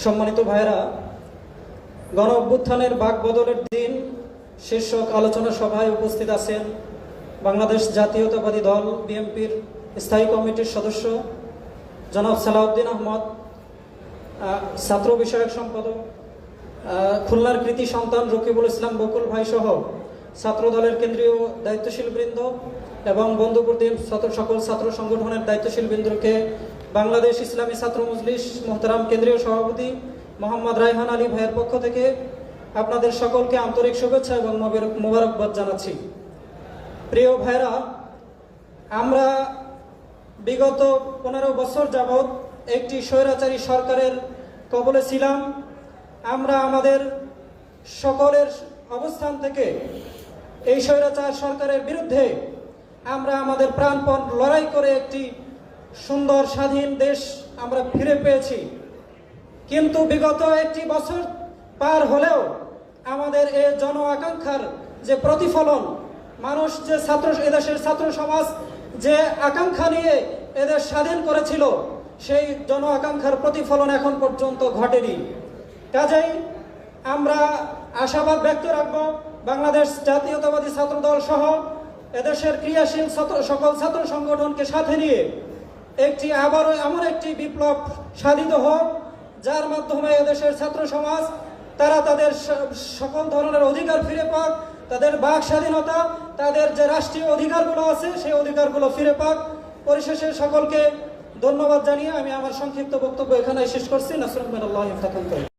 সম্মানিত ভাইরা, গণ অভ্যুত্থানের বাকবদলের দিন শীর্ষক আলোচনা সভায় উপস্থিত আছেন বাংলাদেশ জাতীয়তাবাদী দল বিএনপির স্থায়ী কমিটির সদস্য জনাব সালাউদ্দিন আহমদ, ছাত্র বিষয়ক সম্পাদক, খুলনার কৃতি সন্তান রকিবুল ইসলাম বকুল ভাই সহ ছাত্র দলের কেন্দ্রীয় দায়িত্বশীল বৃন্দ এবং বন্ধুপ্রতিম সকল ছাত্র সংগঠনের দায়িত্বশীল বৃন্দকে বাংলাদেশ ইসলামী ছাত্র মজলিস মোহতারাম কেন্দ্রীয় সভাপতি মোহাম্মদ রায়হান আলী ভাইয়ের পক্ষ থেকে আপনাদের সকলকে আন্তরিক শুভেচ্ছা এবং মোবারকবাদ জানাচ্ছি। প্রিয় ভাইরা, আমরা বিগত 15 বছর যাবৎ একটি স্বৈরাচারী সরকারের কবলে ছিলাম। আমরা আমাদের সকলের অবস্থান থেকে এই স্বৈরাচার সরকারের বিরুদ্ধে আমরা আমাদের প্রাণপণ লড়াই করে একটি সুন্দর স্বাধীন দেশ আমরা ফিরে পেয়েছি। কিন্তু বিগত একটি বছর পার হলেও আমাদের এই জন আকাঙ্ক্ষার যে প্রতিফলন, মানুষ যে এদেশের ছাত্র সমাজ যে আকাঙ্ক্ষা নিয়ে এদের স্বাধীন করেছিল, সেই জন আকাঙ্ক্ষার প্রতিফলন এখন পর্যন্ত ঘটেনি। কাজেই আমরা আশাবাদ ব্যক্ত রাখব বাংলাদেশ জাতীয়তাবাদী ছাত্র দল সহ এদেশের ক্রিয়াশীল সকল ছাত্র সংগঠনকে সাথে নিয়ে আবারও এমন একটি বিপ্লব সাধিত হোক, যার মাধ্যমে এদেশের ছাত্র সমাজ তারা তাদের সকল ধরনের অধিকার ফিরে পাক, তাদের বাক স্বাধীনতা, তাদের যে রাষ্ট্রীয় অধিকারগুলো আছে সেই অধিকারগুলো ফিরে পাক। পরিশেষে সকলকে ধন্যবাদ জানিয়ে আমি আমার সংক্ষিপ্ত বক্তব্য এখানে শেষ করছি। নাসরুল্লাহ।